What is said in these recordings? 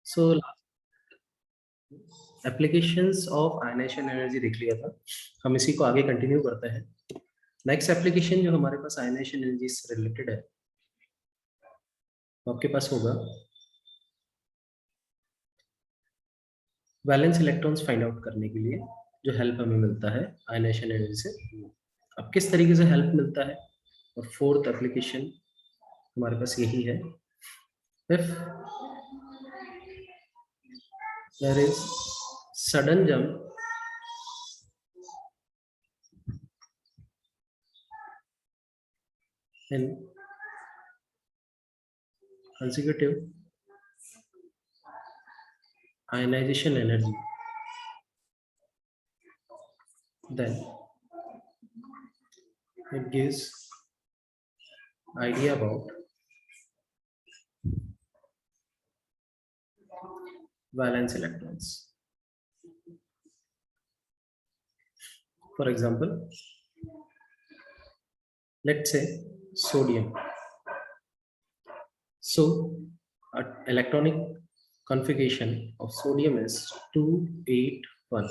So applications of ionisation energy देख लिया था, हम इसी को आगे कंटिन्यू करते हैं। नेक्स्ट एप्लीकेशन जो हमारे पास आयनेशन एनर्जी से रिलेटेड है, तो आपके पास होगा वैलेंस इलेक्ट्रॉन्स फाइंड आउट करने के लिए जो हेल्प हमें मिलता है आयनेशन एनर्जी से। अब किस तरीके से हेल्प मिलता है, और फोर्थ एप्लीकेशन हमारे पास यही है। If there is sudden jump in consecutive ionization energy, then it gives idea about valence electrons. For example, let's say sodium. So electronic configuration of sodium is 281.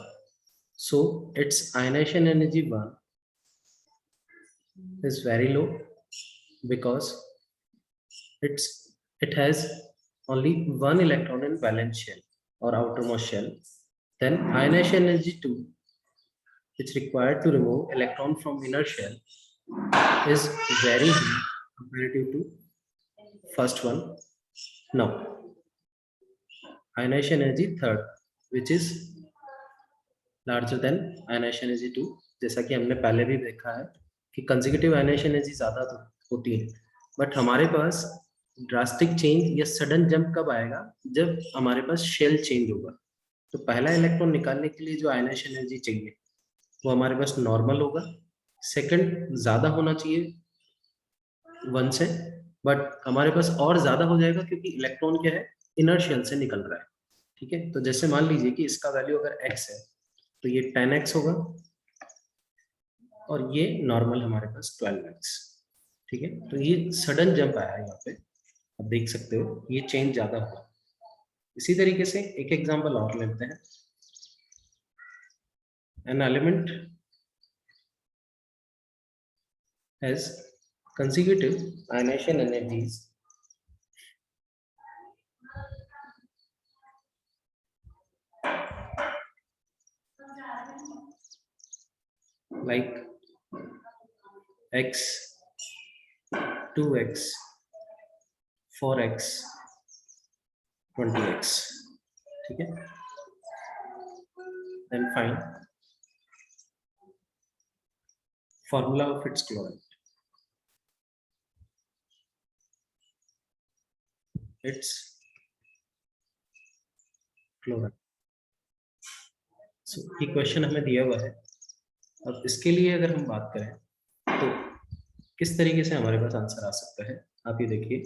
So its ionization energy 1 is very low because it has only one electron in valence shell or outermost shell. Then ionization energy 2, which required to remove electron from inner shell, is very high comparative to first one. Now ionization energy third, which is larger than ionization energy 2, जैसा कि हमने पहले भी देखा है कि consecutive ionization energy ज्यादा तो होती है, बट हमारे पास ड्रास्टिक चेंज या सडन जंप कब आएगा, जब हमारे पास शेल चेंज होगा। तो पहला इलेक्ट्रॉन निकालने के लिए जो आयनाइजेशन एनर्जी चाहिए वो हमारे पास नॉर्मल होगा, सेकंड ज्यादा होना चाहिए 1 से, बट हमारे पास और ज्यादा हो जाएगा क्योंकि इलेक्ट्रॉन क्या है, इनर शेल से निकल रहा है। ठीक है, तो जैसे मान लीजिए कि इसका वैल्यू अगर x है तो ये 10x होगा और ये नॉर्मल हमारे पास 12x। ठीक है, तो ये सडन जंप आया यहाँ पे, आप देख सकते हो ये चेंज ज्यादा हुआ। इसी तरीके से एक एग्जांपल और लेते हैं। An element has consecutive ionization energies like x, 2x, 4x, 20x. ठीक है, then find formula of its chloride. It's chloride. So ये क्वेश्चन हमें दिया हुआ है। अब इसके लिए अगर हम बात करें तो किस तरीके से हमारे पास आंसर आ सकता है, आप ये देखिए।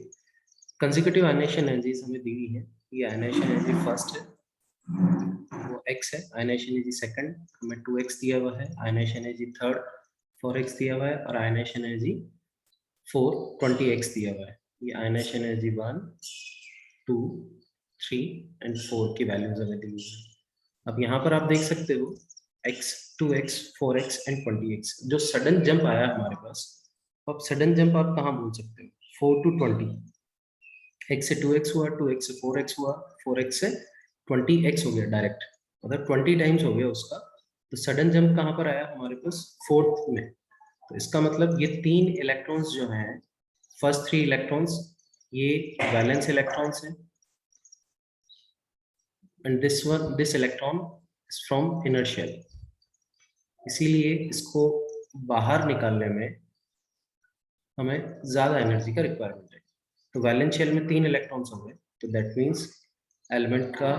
कंसेक्यूटिव आयनाइजेशन एनर्जीज हमें दी हुई है, ये आयनाइजेशन एनर्जी फर्स्ट है वो x है, आयनाइजेशन एनर्जी सेकंड हमें 2x दिया हुआ है, आयनाइजेशन एनर्जी थर्ड 4x दिया हुआ है, और आयनाइजेशन एनर्जी 4 20x दिया हुआ है। ये आयनाइजेशन एनर्जी 1 2 3 एंड 4 की वैल्यूज हमें दी हुई है। अब यहाँ पर आप देख सकते हो x 2x 4x and 20x जो सडन जंप आया हमारे पास। अब सडन जंप आप कहाँ बोल सकते हो, 4 to 20, x से 2x हुआ, 2x से 4x हुआ, 4x से 20x हो गया डायरेक्ट, मतलब 20 टाइम्स हो गया उसका। तो सडन जंप कहाँ पर आया हमारे पास, फोर्थ में। तो इसका मतलब ये 3 इलेक्ट्रॉन्स जो हैं, फर्स्ट 3 इलेक्ट्रॉन्स ये वैलेंस इलेक्ट्रॉन्स हैं, and this electron is from inner shell. इसीलिए इसको बाहर निकालने में हमें ज्यादा एनर्जी का रिक्वायरमेंट है। तो वैलेंस शेल में 3 इलेक्ट्रॉन्स होंगे, तो दैट मीन्स एलिमेंट का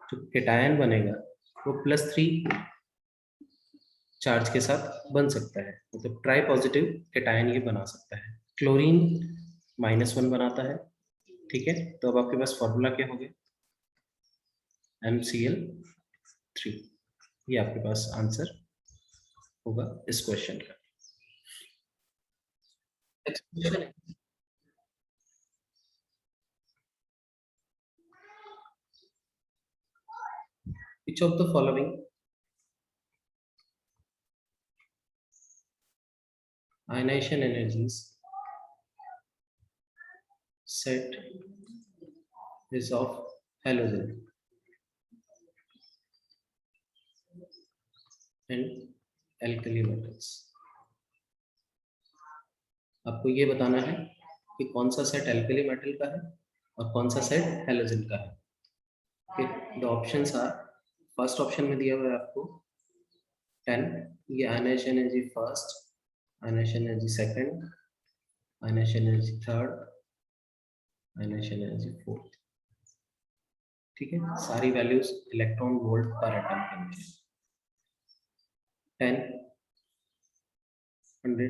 जो केटायन बनेगा वो +3 चार्ज के साथ बन सकता है, मतलब ट्राई पॉजिटिव केटायन ये बना सकता है। क्लोरीन -1 बनाता है। ठीक है, तो अब आपके पास फॉर्मूला क्या हो गया, MCl3। ये आपके पास आंसर होगा इस क्वेश्चन का। Which of the following ionization energies set is of halogen and alkali metals? आपको ये बताना है कि कौन सा सेट एल्कली मेटल का है और कौन सा सेट हैलोजन का है. Okay, the options are, first option में दिया हुआ है आपको 10, ये ionization energy first, ionization energy second, ionization energy third, ionization energy fourth. ठीक है, सारी वैल्यूज इलेक्ट्रॉन वोल्ट पर एटम के अंदर 10, 100,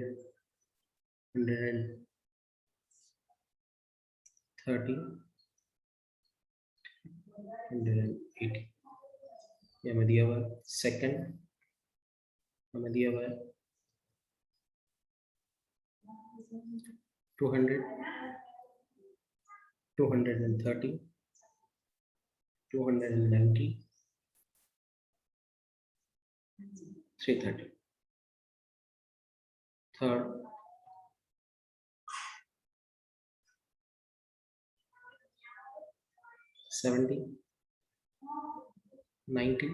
130, 180. ये हमें दिया हुआ है. सेकंड हमें दिया हुआ है 200, 230, 290, 330. Third 70, 90,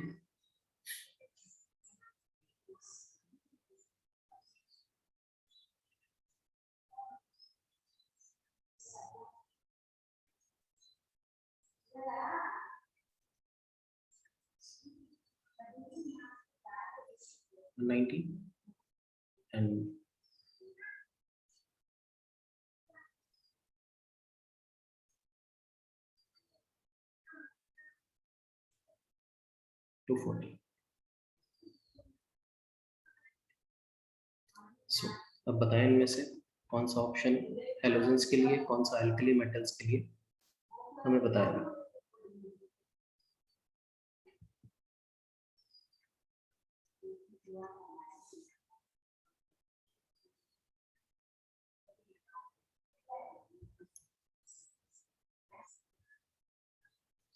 90 and 240. सो अब बताएं इनमें से कौन सा ऑप्शन हैलोजेंस के लिए, कौन सा एल्कली मेटल्स के लिए, हमें बताएं.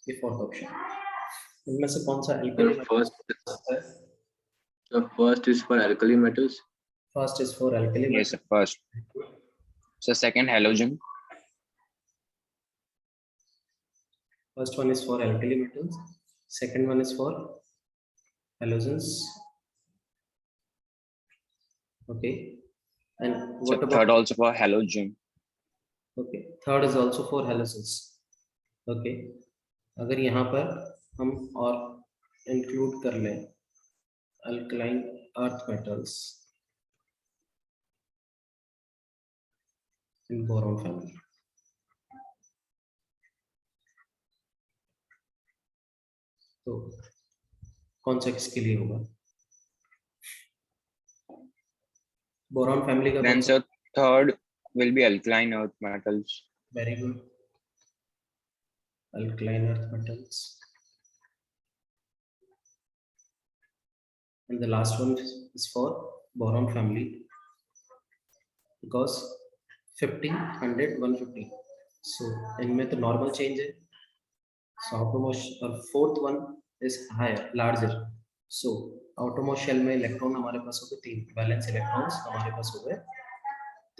ये फोर्थ ऑप्शन, इनमें से कौन सा एल्कली मेटल्स है? The first is for alkali metals. First is for alkali metals. Yes, first. So second halogen. First one is for alkali metals. Second one is for halogens. Okay. And what So about third also for halogen. Okay. Third is also for halogens. Okay. अगर यहाँ पर हम और include कर लें alkaline earth metals in boron family, तो कौन सा किसके लिए होगा? बोरॉन फैमिली का Then so third will be alkaline earth metals. Very good. Alkaline earth metals. And the last one is for boron family because 50, 100, 150. So इनमें तो normal change है. So outermost और fourth one is higher, larger. So outermost shell में electron हमारे पास हो गए 3, valence electrons हमारे पास हो गए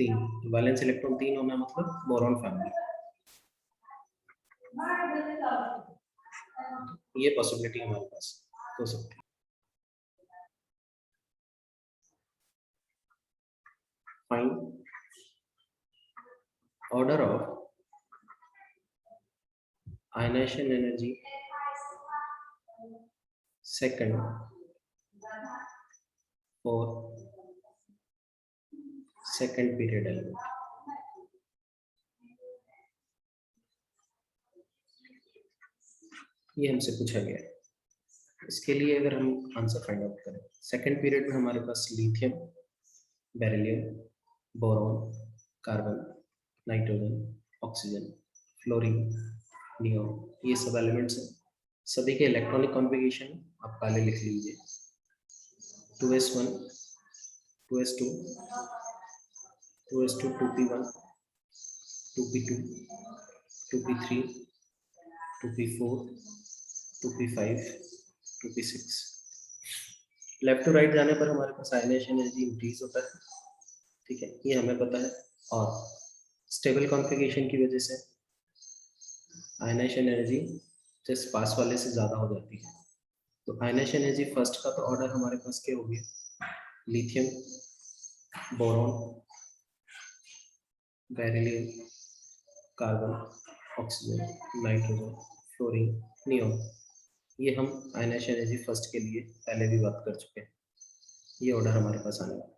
3. वैलेंस इलेक्ट्रॉन 3 होना मतलब बोरॉन फैमिली. ये पॉसिबिलिटी हमारे पास हो सकती है. Find order of ionization energy second for second period element. ये हमसे पूछा गया है. इसके लिए अगर हम आंसर फाइंड आउट करें, सेकंड पीरियड में हमारे पास lithium, beryllium, boron, carbon, nitrogen, oxygen, fluorine, neon, ये सब एलिमेंट्स हैं. सभी के इलेक्ट्रॉनिक कॉन्फ़िगरेशन आप पहले लिख लीजिए. 2s1, 2s2, 2s2, 2p1, 2p2, 2p3, 2p4, 2p5, 2p6। Left to right जाने पर हमारे पास आयनाइजेशन एनर्जी इंक्रीज होता है, ठीक है, ये हमें पता है। और स्टेबल कॉन्फ़िगरेशन की वजह से आयनाइजेशन एनर्जी जस्ट पास वाले से ज़्यादा हो जाती है। तो आयनाइजेशन एनर्जी फर्स्ट का तो ऑर्डर हमारे पास क्या हो गया, lithium, boron, beryllium, carbon, oxygen, nitrogen, fluorine, neon. ये हम आयनाइजेशन एनर्जी फर्स्ट के लिए पहले भी बात कर चुके हैं, ये ऑर्डर हमारे पास आने वाला है।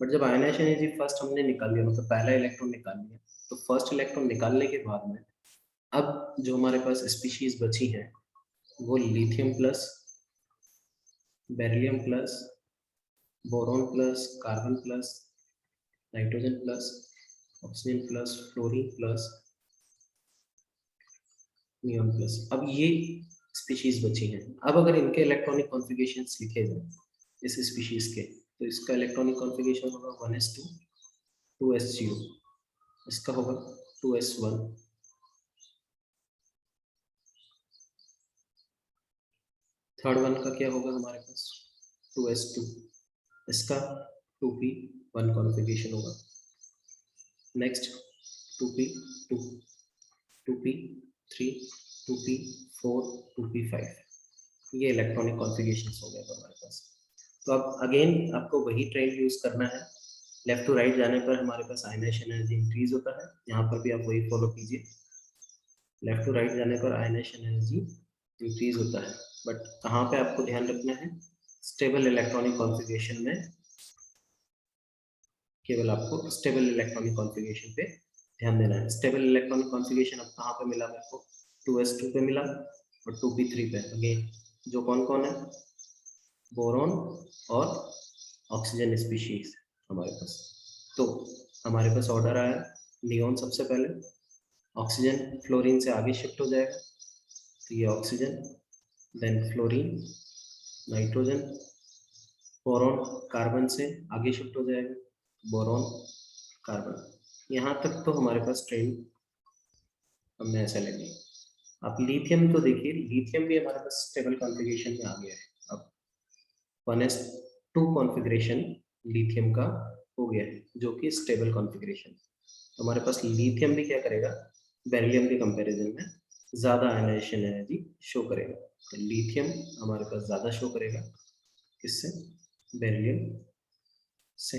बट जब आयनाइजेशन एनर्जी फर्स्ट हमने निकाल लिया, मतलब पहला इलेक्ट्रॉन निकाल लिया, तो फर्स्ट इलेक्ट्रॉन निकालने के बाद में अब जो हमारे पास स्पीशीज बची हैं वो lithium plus, beryllium plus, boron plus, carbon plus, nitrogen plus, oxygen plus, fluorine plus, neon plus. अब ये स्पीशीज बची हैं। अब अगर इनके इलेक्ट्रॉनिक कॉन्फ़िगरेशंस लिखे जाए इस स्पीशीज के, तो इसका इलेक्ट्रॉनिक कॉन्फ़िगरेशन होगा 1s2 2s0, इसका होगा 2s1, थर्ड वन का क्या होगा हमारे पास 2s2, इसका 2p1 कॉन्फ़िगरेशन होगा। Next 2p2, 2p3, 2p4, 2p5, ये इलेक्ट्रॉनिक कॉन्फ़िगरेशंस हो गए हमारे पास। तो अब अगेन आपको वही ट्रेंड यूज करना है। लेफ्ट टू राइट जाने पर हमारे पास आयनाइजेशन एनर्जी इंक्रीज होता है, यहाँ पर भी आप वही फॉलो कीजिए। लेफ्ट टू राइट जाने पर आयनाइजेशन एनर्जी इंक्रीज होता है, बट कहाँ पे आपको ध्यान रखना है, स्टेबल इलेक्ट्रॉनिक कॉन्फ़िगरेशन में, केवल आपको स्टेबल इलेक्ट्रॉनिक कॉन्फ़िगरेशन पे ध्यान देना है। स्टेबल इलेक्ट्रॉनिक कॉन्फ़िगरेशन अब कहाँ पे मिला मेरे को, 2s2 पे मिला और 2p3 पे। अगेन जो कौन कौन है, बोरॉन और ऑक्सीजन स्पीशीज हमारे पास। तो हमारे पास ऑर्डर आया, नियॉन सबसे पहले, ऑक्सीजन फ्लोरीन से आगे शिफ्ट हो जाएगा, तो ये oxygen, then fluorine, nitrogen, boron carbon से आगे शिफ्ट हो जाएगा, बोरॉन, कार्बन। यहाँ तक तो हमारे पास ट्रेन हमने ऐसा ले लिया। आप लिथियम तो देखिए, लिथियम भी हमारे पास स्टेबल कॉन्फ़िगरेशन में आ गया है। अब 1s2 कॉन्फ़िगरेशन लिथियम का हो गया है, जो कि स्टेबल कॉन्फ़िगरेशन। तो हमारे पास लिथियम भी क्या करेगा, बेरिलियम के कंपैरिजन में ज़्यादा आयनाइजेशन एनर्जी शो करेगा। तो लिथियम हमारे पास ज़्यादा शो करेगा, किससे, बेरिलियम से।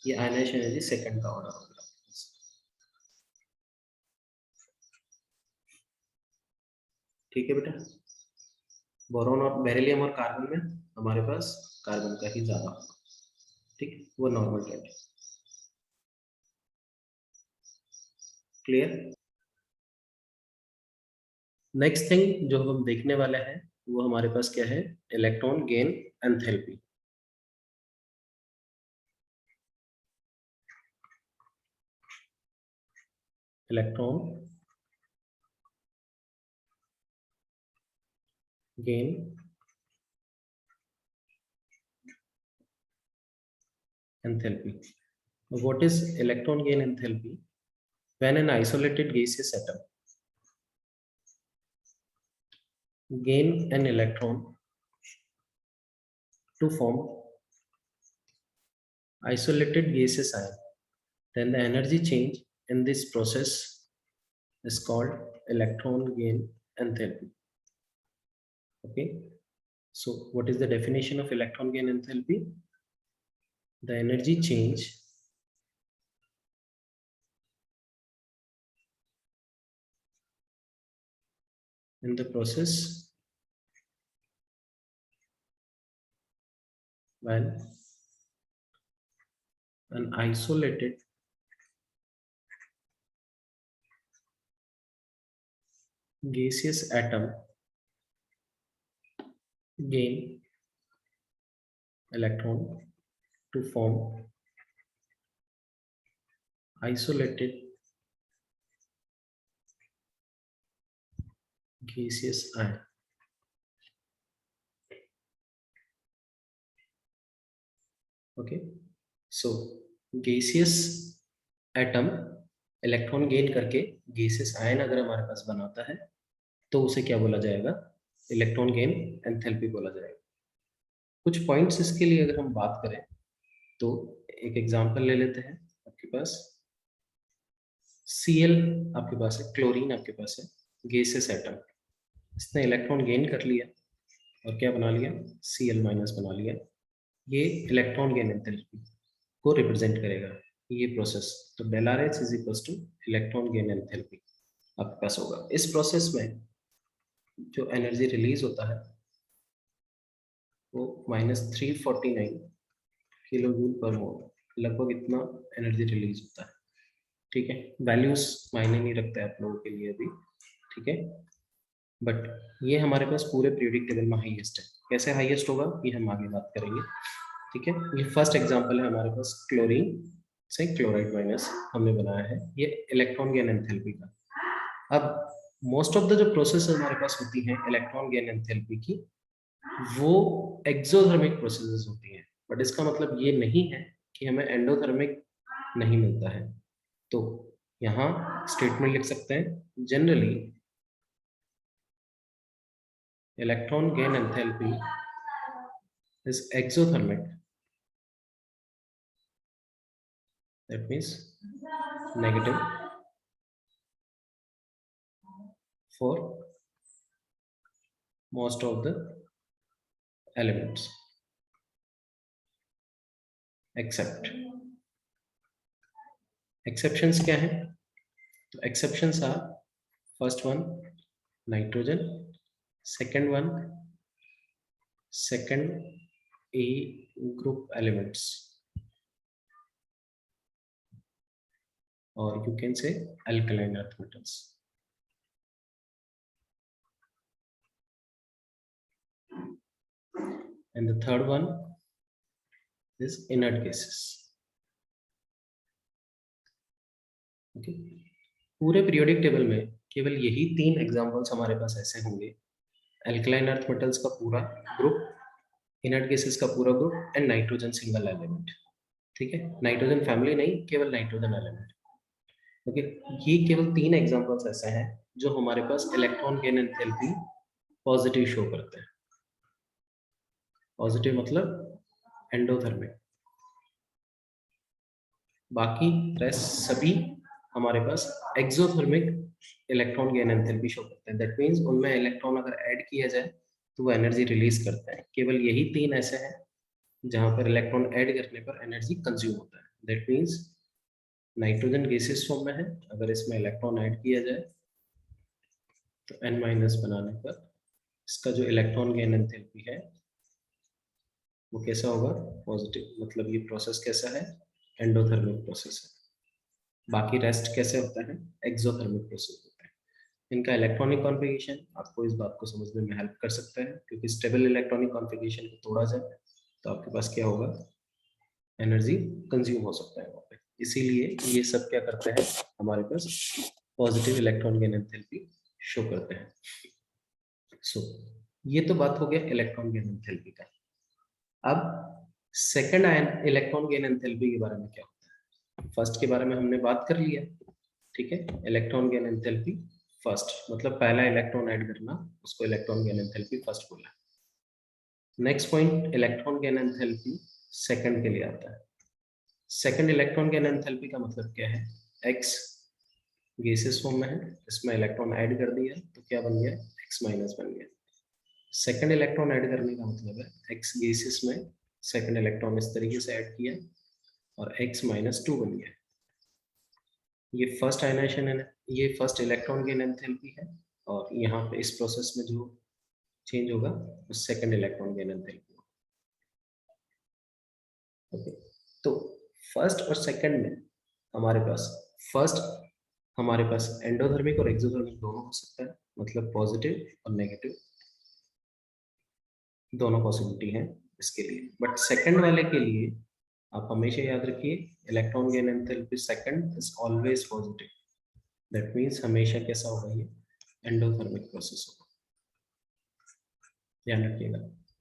ये आयनाइजेशन एनर्जी सेकंड का ऑर्डर होगा। ठीक है बेटा, बोरॉन और बेरिलियम और कार्बन में हमारे पास कार्बन का ही ज़्यादा होगा, ठीक, वो नॉर्मल ट्रेंड है। क्लियर। नेक्स्ट थिंग जो हम देखने वाले हैं वो हमारे पास क्या है, electron gain enthalpy. Electron gain enthalpy. What is electron gain enthalpy? When an isolated gaseous atom gain an electron to form isolated gaseous ion, then the energy change in this process is called electron gain enthalpy. Okay, so what is the definition of electron gain enthalpy? The energy change in the process when an isolated gaseous atom gain electron to form isolated gaseous ion. Okay, so gaseous atom electron gain करके gaseous ion अगर हमारे पास बनाता है तो उसे क्या बोला जाएगा, इलेक्ट्रॉन गेन एंथैल्पी बोला जाएगा। कुछ पॉइंट्स इसके लिए अगर हम बात करें तो एक एग्जांपल ले लेते हैं। आपके पास Cl आपके पास है, क्लोरीन आपके पास है, गैसेस एटम, इसने इलेक्ट्रॉन गेन कर लिया और क्या बना लिया, Cl माइनस बना लिया। ये इलेक्ट्रॉन गेन एंथैल्पी को रिप्रेजेंट करेगा ये प्रोसेस। तो del R H is equal to electron gain enthalpy आपके पास होगा। इस प्रोसेस में जो एनर्जी रिलीज होता है वो -349 किलो जूल पर मोल, लगभग इतना एनर्जी रिलीज होता है। ठीक है, वैल्यूज मायने नहीं रखता है आप लोगों के लिए अभी, ठीक है, बट ये हमारे पास पूरे पीरियोडिक टेबल में हाईएस्ट है। कैसे हाईएस्ट होगा ये हम आगे बात करेंगे। ठीक है, ये फर्स्ट एग्जांपल है हमारे पास, क्लोरीन से क्लोराइड माइनस हमने बनाया है, ये इलेक्ट्रॉन गेन एंथैल्पी का। अब मोस्ट ऑफ द जो प्रोसेस हमारे पास होती है इलेक्ट्रॉन गेन एंथैल्पी की, वो एक्सोथर्मिक प्रोसेसेस होती हैं, बट इसका मतलब ये नहीं है कि हमें एंडोथर्मिक नहीं मिलता है। तो यहाँ स्टेटमेंट लिख सकते हैं, generally electron gain enthalpy is exothermic, that means negative for most of the elements except, exceptions क्या है, तो exceptions are first one nitrogen, second one second A group elements, or you can say alkaline earth metals. And the third one is inert gases. Okay. पूरे periodic table में केवल यही 3 examples हमारे पास ऐसे होंगे, अल्कलाइन अर्थ मेटल्स का पूरा group, inert gases का पूरा group and nitrogen single element. ठीक है, नाइट्रोजन फैमिली नहीं, केवल नाइट्रोजन एलिमेंट। ओके, ये केवल 3 एग्जांपल्स ऐसे हैं जो हमारे पास electron gain enthalpy positive show करते हैं। पॉजिटिव मतलब एंडोथर्मिक, बाकी रेस्ट सभी हमारे पास exothermic electron gain enthalpy show करते हैं। दैट मींस उनमें इलेक्ट्रॉन अगर ऐड किया जाए तो वो एनर्जी रिलीज करते हैं। केवल यही 3 ऐसे हैं जहां पर इलेक्ट्रॉन ऐड करने पर एनर्जी कंज्यूम होता है। That means nitrogen gases form में है, अगर इसमें इलेक्ट्रॉन ऐड किया जाए तो n माइनस बनाने पर इसका जो इलेक्ट्रॉन गेन एंथैल्पी है वो कैसा होगा, पॉजिटिव। मतलब ये प्रोसेस कैसा है, एंडोथर्मिक प्रोसेस है। बाकी रेस्ट कैसे होता है, एक्सोथर्मिक प्रोसेस होता है। इनका इलेक्ट्रॉनिक कॉन्फ़िगरेशन आपको इस बात को समझने में हेल्प कर सकता है, क्योंकि स्टेबल इलेक्ट्रॉनिक कॉन्फ़िगरेशन को तोड़ा जाए तो आपके पास क्या होगा, एनर्जी कंज्यूम हो सकता है वहाँ पे। इसीलिए ये सब क्या करते हैं, हमारे पास positive electron gain enthalpy show करते हैं। सो ये तो बात हो गया इलेक्ट्रॉन गेन एंथैल्पी का। अब सेकंड इलेक्ट्रॉन गेन एंथैल्पी के बारे में क्या होता है। फर्स्ट के बारे में हमने बात कर लिया, ठीक है, इलेक्ट्रॉन गेन एंथैल्पी फर्स्ट मतलब पहला इलेक्ट्रॉन ऐड करना, उसको इलेक्ट्रॉन गेन एंथैल्पी फर्स्ट बोला। Next point, electron gain enthalpy second के लिए आता है। सेकंड इलेक्ट्रॉन गेन एंथैल्पी का मतलब क्या है, x गैसेस फॉर्म में है, इसमें इलेक्ट्रॉन ऐड कर दिया तो क्या बन गया, x माइनस बन गया। सेकंड इलेक्ट्रॉन ऐड करने का मतलब है x गैसेस में सेकंड इलेक्ट्रॉन इस तरीके से ऐड किया और x माइनस 2 बन गया। ये फर्स्ट आयनाइजेशन है, ये फर्स्ट इलेक्ट्रॉन गेन एंथैल्पी है, और यहाँ पे इस प्रोसेस में जो चेंज होगा वो सेकंड इलेक्ट्रॉन गेन एंथैल्पी होगा। ओके, तो फर्स्ट और सेकंड में हमारे पास फर्स्ट हमारे पास एंडोथर्मिक और एक्सोथर्मिक दोनों हो सकता है, मतलब पॉजिटिव और नेगेटिव दोनों पॉसिबिलिटी है इसके लिए। बट सेकंड वाले के लिए आप हमेशा याद रखिए, electron gain enthalpy second is always positive. That means हमेशा कैसा होगा, ये एंडोथर्मिक प्रोसेस होगा, ध्यान रखिएगा।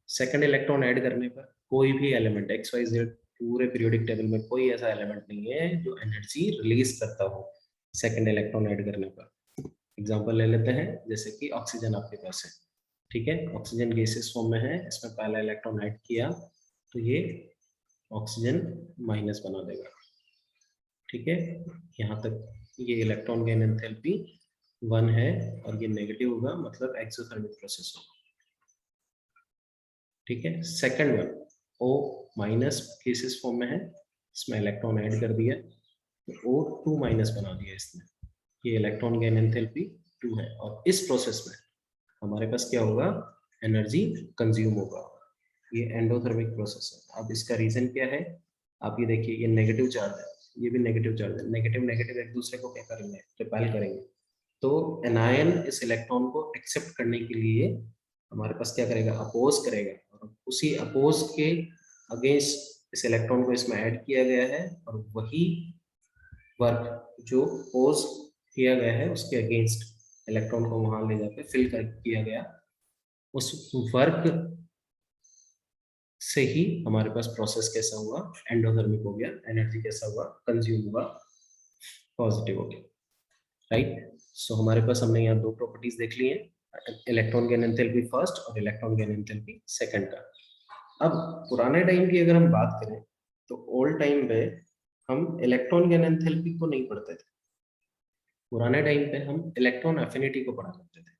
सेकंड इलेक्ट्रॉन ऐड करने पर कोई भी एलिमेंट एक्स वाई जेड पूरे पीरियोडिक टेबल में कोई ऐसा एलिमेंट नहीं है जो एनर्जी रिलीज करता हो सेकंड इलेक्ट्रॉन ऐड करने पर। एग्जांपल ले लेते हैं, जैसे कि ऑक्सीजन आपके पास है, ठीक है, ऑक्सीजन गैसेस फॉर्म में है, इसमें पहला इलेक्ट्रॉन ऐड किया तो ये ऑक्सीजन माइनस बना देगा। ठीक है, यहाँ तक ये इलेक्ट्रॉन गेन एंथैल्पी 1 है और ये नेगेटिव होगा, मतलब एक्सोथर्मिक प्रोसेस होगा। ठीक है, second one O minus cases form में है, इसमें इलेक्ट्रॉन ऐड कर दिया तो O2 माइनस बना दिया इसने, ये इलेक्ट्रॉन गेन एंथैल्पी 2 है। और इस प्रोसेस में हमारे पास क्या होगा, एनर्जी कंज्यूम होगा। ये एंडोथर्मिक प्रोसेस है। अब इसका रीजन क्या है, आप ये देखिए, ये नेगेटिव चार्ज है, ये भी नेगेटिव चार्ज है, नेगेटिव नेगेटिव एक दूसरे को क्या करेंगे, रिपेल करेंगे। तो एनायन इस इलेक्ट्रॉन को एक्सेप्ट करने के लिए हमारे पास क्या करेगा, अपोज करेगा, और उसी अपोज के अगेंस्ट इस इलेक्ट्रॉन को इसमें ऐड किया गया है, और वही वर्क जो पोज किया गया है उसके अगेंस्ट इलेक्ट्रॉन को वहां ले जाकर फिल कर किया गया, उस वर्क से ही हमारे पास प्रोसेस कैसा हुआ, एंडोथर्मिक हो गया, एनर्जी कैसा हुआ, कंज्यूम हुआ, पॉजिटिव हो गया। राइट, सो हमारे पास हमने यहाँ दो प्रॉपर्टीज देख ली हैं, इलेक्ट्रॉन गेन एंथैल्पी फर्स्ट और इलेक्ट्रॉन गेन एंथैल्पी सेकंड का। अब पुराने टाइम की अगर हम बात करें तो ओल्ड टाइम पे हम इलेक्ट्रॉन गेन एंथैल्पी को नहीं पढ़ते थे, पुराने टाइम पे हम इलेक्ट्रॉन एफिनिटी को पढ़ा करते थे।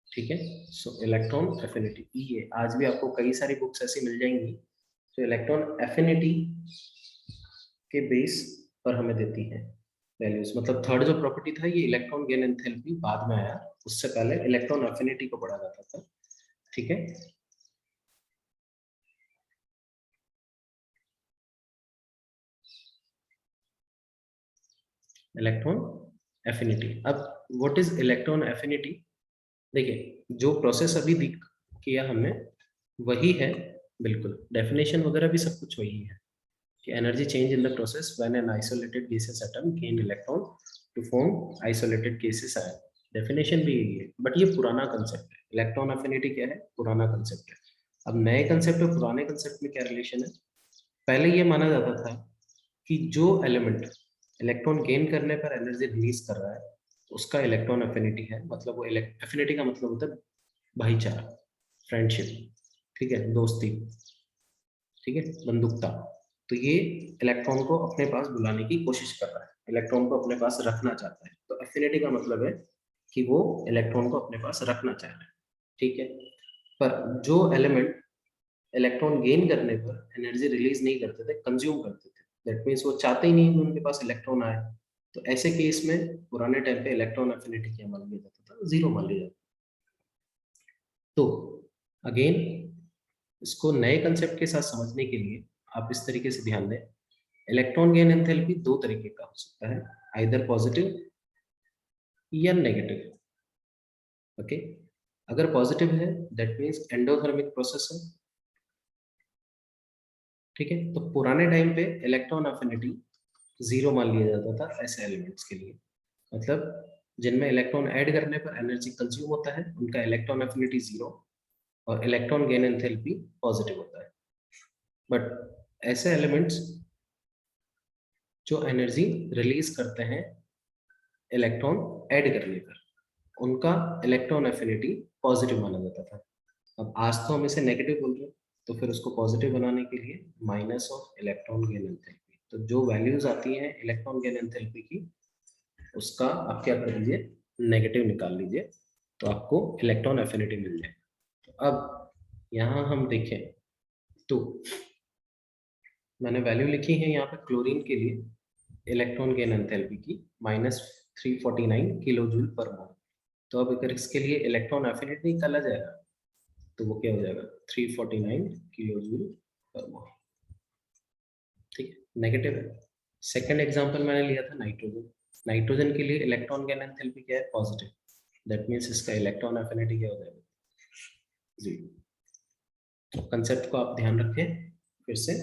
ठीक है, सो इलेक्ट्रॉन एफिनिटी ये आज भी आपको कई सारी बुक्स ऐसी मिल जाएंगी जो इलेक्ट्रॉन एफिनिटी के बेस पर हमें देती है वैल्यूज। मतलब थर्ड जो प्रॉपर्टी था ये इलेक्ट्रॉन गेन एंथैल्पी बाद में आया, उससे पहले इलेक्ट्रॉन एफिनिटी को पढ़ा जाता था। ठीक है, इलेक्ट्रॉन एफिनिटी। अब व्हाट इज इलेक्ट्रॉन एफिनिटी, देखिए जो प्रोसेस अभी किया हमने वही है, बिल्कुल डेफिनेशन वगैरह भी सब कुछ वही है कि energy change in the process when an isolated gaseous atom gain electron to form isolated gaseous ion, definition भी यही है। बट ये पुराना कंसेप्ट है, इलेक्ट्रॉन एफिनिटी क्या है, पुराना कंसेप्ट है। अब नए कंसेप्ट और पुराने कंसेप्ट में क्या रिलेशन है, पहले ये माना जाता था कि जो एलिमेंट इलेक्ट्रॉन गेन करने पर एनर्जी रिलीज कर रहा है उसका इलेक्ट्रॉन एफिनिटी है, मतलब वो एफिनिटी का मतलब होता है भाईचारा, फ्रेंडशिप, ठीक है, दोस्ती, ठीक है, बंधुकता। तो ये इलेक्ट्रॉन को अपने पास बुलाने की कोशिश कर रहा है, इलेक्ट्रॉन को अपने पास रखना चाहता है। तो एफिनिटी का मतलब है कि वो इलेक्ट्रॉन को अपने पास रखना चाह रहा है। ठीक है, पर जो एलिमेंट इलेक्ट्रॉन गेन करने पर एनर्जी रिलीज नहीं करते थे, कंज्यूम करते थे, दैट मीन्स वो चाहते ही नहीं कि उनके पास इलेक्ट्रॉन आए, तो ऐसे केस में पुराने टाइम पे इलेक्ट्रॉन एफिनिटी क्या मान लिया जाता था, जीरो मान लिया जाता। तो अगेन इसको नए कंसेप्ट के साथ समझने के लिए आप इस तरीके से ध्यान दें, इलेक्ट्रॉन गेन एंथैल्पी दो तरीके का हो सकता है, आइदर पॉजिटिव या नेगेटिव। ओके, अगर पॉजिटिव है दैट मीन्स एंडोथर्मिक प्रोसेस है। ठीक है, तो पुराने टाइम पे इलेक्ट्रॉन एफिनिटी जीरो मान लिया जाता था ऐसे एलिमेंट्स के लिए, मतलब जिनमें इलेक्ट्रॉन ऐड करने पर एनर्जी कंज्यूम होता है उनका इलेक्ट्रॉन एफिनिटी जीरो और इलेक्ट्रॉन गेन एंथैल्पी पॉजिटिव होता है। बट ऐसे एलिमेंट्स जो एनर्जी रिलीज करते हैं इलेक्ट्रॉन ऐड करने पर उनका इलेक्ट्रॉन एफिनिटी पॉजिटिव माना जाता था। अब आज तो हम इसे नेगेटिव बोल रहे हैं, तो फिर उसको पॉजिटिव बनाने के लिए minus of electron gain enthalpy, तो जो वैल्यूज आती हैं इलेक्ट्रॉन गेन एंथैल्पी की उसका आप क्या कर लीजिए, नेगेटिव निकाल लीजिए, तो आपको इलेक्ट्रॉन एफिनिटी मिल जाए। तो अब यहाँ हम देखें तो मैंने वैल्यू लिखी है यहाँ पे क्लोरीन के लिए इलेक्ट्रॉन गेन एंथैल्पी की -349 किलो जूल पर मोल। तो अब अगर इसके लिए इलेक्ट्रॉन एफिनिटी निकाला जाएगा तो वो क्या हो जाएगा, 349 किलो जूल पर मोल। ठीक है, नेगेटिव है। सेकंड एग्जांपल मैंने लिया था नाइट्रोजन, नाइट्रोजन के लिए इलेक्ट्रॉन गेन एंथैल्पी क्या है, पॉजिटिव, दैट मींस इसका इलेक्ट्रॉन एफिनिटी क्या हो जाएगा, जीरो। तो कंसेप्ट को आप ध्यान रखें फिर से,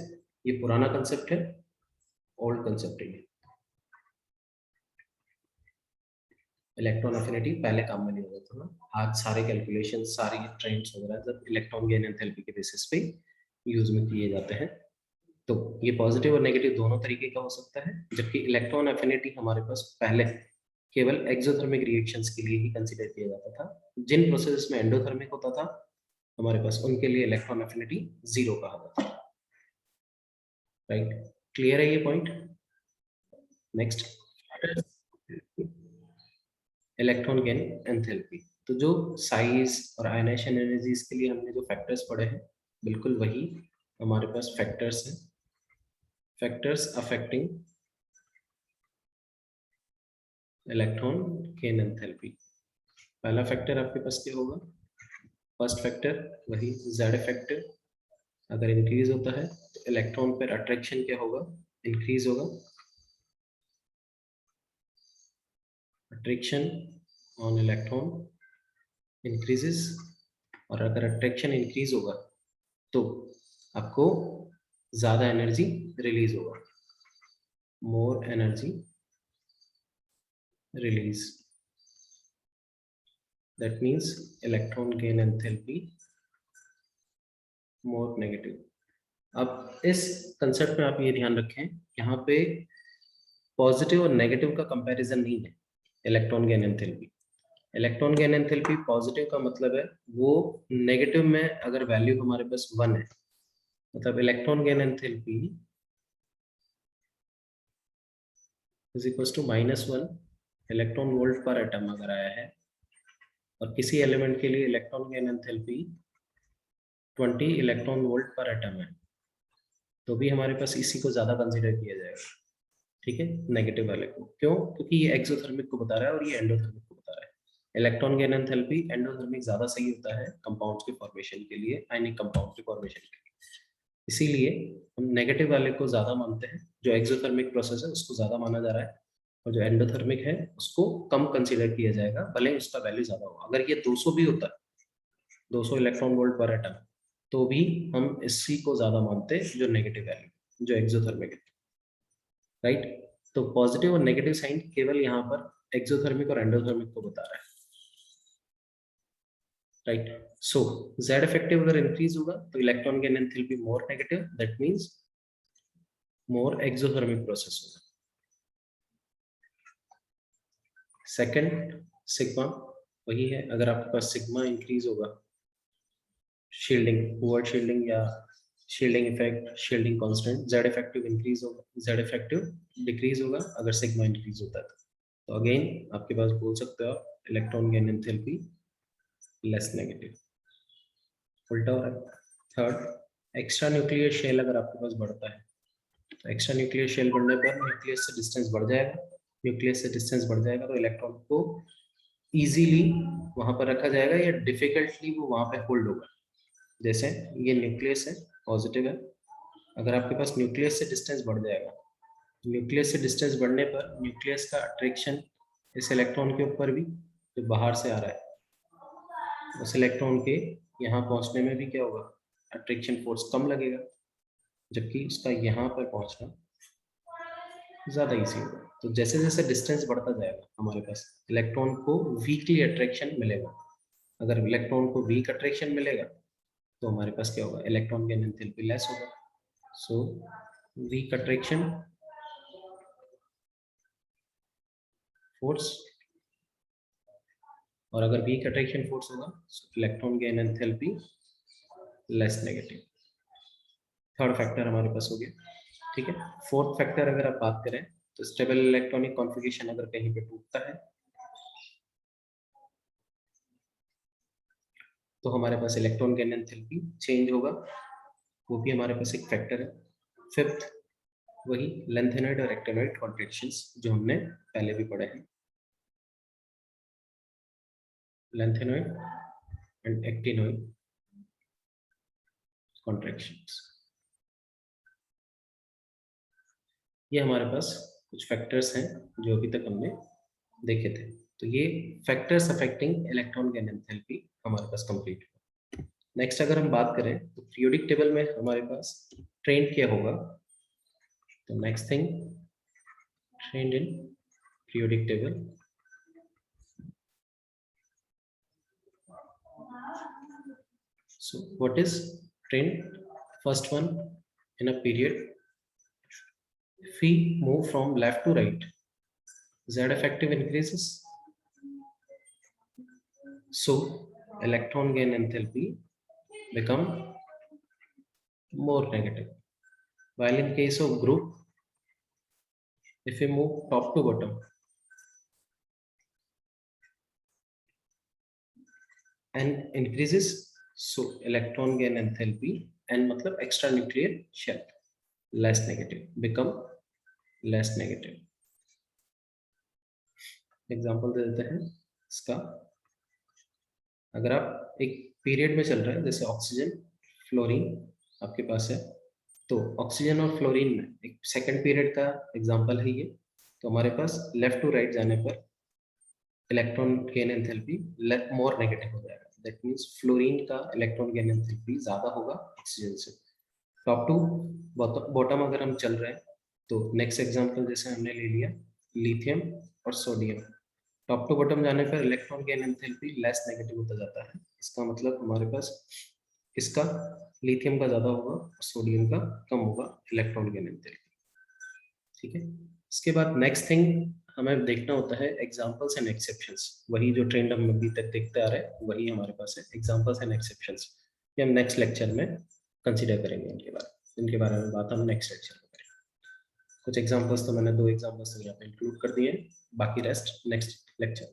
ये पुराना कंसेप्ट है, ओल्ड कंसेप्ट है। इलेक्ट्रॉन एफिनिटी पहले काम में नहीं होता था ना, आज सारे कैलकुलेशन, सारी ट्रेंड्स वगैरह सब इलेक्ट्रॉन गेन एंथैल्पी के बेसिस पे यूज में किए जाते हैं। तो ये पॉजिटिव और नेगेटिव दोनों तरीके का हो सकता है, जबकि इलेक्ट्रॉन एफिनिटी हमारे पास पहले केवल एक्सोथर्मिक रिएक्शंस के लिए ही कंसीडर किया जाता था। जिन प्रोसेसेस में एंडोथर्मिक होता था हमारे पास, उनके लिए इलेक्ट्रॉन एफिनिटी 0 कहा जाता था। राइट, क्लियर है ये point? Next, electron gain enthalpy. तो जो साइज और आयनाइजेशन एनर्जीज के लिए हमने जो फैक्टर्स पढ़े हैं, बिल्कुल वही हमारे पास फैक्टर्स हैं, factors affecting electron gain enthalpy. पहला फैक्टर आपके पास क्या होगा? फर्स्ट फैक्टर वही जेड फैक्टर, अगर इंक्रीज होता है तो इलेक्ट्रॉन पर अट्रैक्शन क्या होगा? इंक्रीज होगा। अट्रैक्शन ऑन इलेक्ट्रॉन इंक्रीजेस, और अगर अट्रैक्शन इंक्रीज होगा तो आपको ज्यादा एनर्जी रिलीज होगा, more energy release. That means electron gain enthalpy more negative. अब इस कंसेप्ट में आप ये ध्यान रखें, यहाँ पे पॉजिटिव और नेगेटिव का कंपैरिजन नहीं है electron gain enthalpy. Electron gain enthalpy positive का मतलब है वो नेगेटिव में अगर वैल्यू हमारे पास 1 है, मतलब electron gain enthalpy is equal to -1 electron volt पर एटम अगर आया है, और किसी एलिमेंट के लिए electron gain enthalpy 20 electron volt पर एटम है, तो भी हमारे पास इसी को ज्यादा कंसीडर किया जाएगा। ठीक है, नेगेटिव वाले को। क्यों? क्योंकि ये एक्सोथर्मिक को बता रहा है और ये एंडोथर्मिक को बता रहा है। इलेक्ट्रॉन गेन एंथैल्पी एंडोथर्मिक ज्यादा सही होता है कंपाउंड्स के फॉर्मेशन के लिए, आयनिक कंपाउंड के फॉर्मेशन के लिए। इसीलिए हम नेगेटिव वाले को ज्यादा मानते हैं, जो एक्सोथर्मिक प्रोसेस है उसको ज्यादा माना जा रहा है, और जो एंडोथर्मिक है उसको कम कंसीडर किया जाएगा, भले ही उसका वैल्यू ज्यादा हो। अगर ये 200 भी होता है, 200 इलेक्ट्रॉन वोल्ट पर एटम, तो भी हम इसी को ज्यादा मानते हैं, जो नेगेटिव वैल्यू जो एक्सोथर्मिक है। राइट, तो पॉजिटिव और नेगेटिव साइन केवल यहाँ पर एक्सोथर्मिक और एंडोथर्मिक को बता रहा है। राइट, सो जेड इफेक्टिव अगर इंक्रीज होगा तो electron gain enthalpy more negative, that means more exothermic process होगा। सेकंड सिग्मा वही है, अगर आपके पास सिग्मा इंक्रीज होगा, शील्डिंग, वर्ड शील्डिंग या shielding effect, shielding constant, Z effective increase होगा, जेड इफेक्टिव डिक्रीज होगा अगर सिग्मा इंक्रीज होता है। तो अगेन आपके पास बोल सकते हो electron gain enthalpy less negative. उल्टा हो रहा है। थर्ड, एक्स्ट्रा न्यूक्लियर शेल अगर आपके पास बढ़ता है, तो एक्स्ट्रा न्यूक्लियर शेल बढ़ने पर न्यूक्लियस से डिस्टेंस बढ़ जाएगा। न्यूक्लियस से डिस्टेंस बढ़ जाएगा तो इलेक्ट्रॉन को इजीली वहां पर रखा जाएगा या डिफिकल्टली वो वहां पे होल्ड होगा। जैसे ये न्यूक्लियस है, पॉजिटिव है, अगर आपके पास न्यूक्लियस से डिस्टेंस बढ़ जाएगा, न्यूक्लियस से डिस्टेंस बढ़ने पर न्यूक्लियस का अट्रैक्शन इस इलेक्ट्रॉन के ऊपर भी, जो बाहर से आ रहा है, उस इलेक्ट्रॉन के यहाँ पहुंचने में भी क्या होगा? अट्रैक्शन फोर्स कम लगेगा, जबकि उसका यहाँ पर पहुंचना ज्यादा इजी होगा। तो जैसे जैसे डिस्टेंस बढ़ता जाएगा हमारे पास इलेक्ट्रॉन को वीकली अट्रैक्शन मिलेगा। अगर इलेक्ट्रॉन को वीक अट्रैक्शन मिलेगा तो हमारे पास क्या होगा? इलेक्ट्रॉन गेन एंथैल्पी लेस होगा। सो वीक अट्रैक्शन फोर्स, और अगर वीक अट्रैक्शन फोर्स होगा तो electron gain enthalpy less negative. Third factor हमारे पास हो गया। ठीक है, फोर्थ फैक्टर अगर आप बात करें तो स्टेबल इलेक्ट्रॉनिक कॉन्फ़िगरेशन अगर कहीं पे टूटता है तो हमारे पास इलेक्ट्रॉन गेन एंथैल्पी चेंज होगा, वो भी हमारे पास एक फैक्टर है। फिफ्थ वही लेंथेनॉइड और एक्टिनॉइड कॉन्ट्रैक्शंस जो हमने पहले भी पढ़े हैं, लेंथेनॉइड एंड एक्टिनॉइड कॉन्ट्रैक्शंस। ये हमारे पास कुछ फैक्टर्स हैं जो अभी तक हमने देखे थे। तो ये factors affecting electron gain enthalpy हमारे पास कंप्लीट हुआ। नेक्स्ट अगर हम बात करें तो पीरियोडिक टेबल में हमारे पास ट्रेंड क्या होगा? तो next thing, trend in periodic table. So what is trend? First one, in a period, if we move from left to right, Z effective increases, so electron gain enthalpy become more negative. While in case of group, if we move top to bottom, n increases, so electron gain enthalpy, n मतलब extra nuclear shell, less negative, become less negative. Example दे देते हैं इसका। अगर आप एक period में चल रहे हैं, जैसे ऑक्सीजन फ्लोरीन आपके पास है, तो ऑक्सीजन और फ्लोरीन में एक सेकंड पीरियड का एग्जांपल है ये। तो हमारे पास लेफ्ट टू राइट जाने पर electron gain enthalpy more negative हो जाएगा। दैट मींस फ्लोरीन का इलेक्ट्रॉन गेन एंथैल्पी ज्यादा होगा ऑक्सीजन से। टॉप टू बॉटम अगर हम चल रहे हैं, तो नेक्स्ट एग्जांपल जैसे हमने ले लिया लिथियम और सोडियम, टॉप टू बॉटम जाने पर electron gain enthalpy less negative होता जाता है। इसका मतलब हमारे पास इसका लिथियम का ज्यादा होगा, सोडियम का कम होगा इलेक्ट्रॉन गेन एंथैल्पी। ठीक है, इसके बाद नेक्स्ट थिंग हमें देखना होता है एग्जांपल्स एंड एक्सेप्शंस। वही जो ट्रेंड हम अभी तक देखते आ रहे हैं वही हमारे पास है, एग्जांपल्स एंड एक्सेप्शंस। ये हम नेक्स्ट लेक्चर में कंसीडर करेंगे। इनके बारे में बात हम नेक्स्ट लेक्चर में करेंगे। कुछ एग्जांपल्स तो मैंने 2 एग्जांपल्स यहाँ पे इंक्लूड कर दिए, बाकी रेस्ट नेक्स्ट लेक्चर।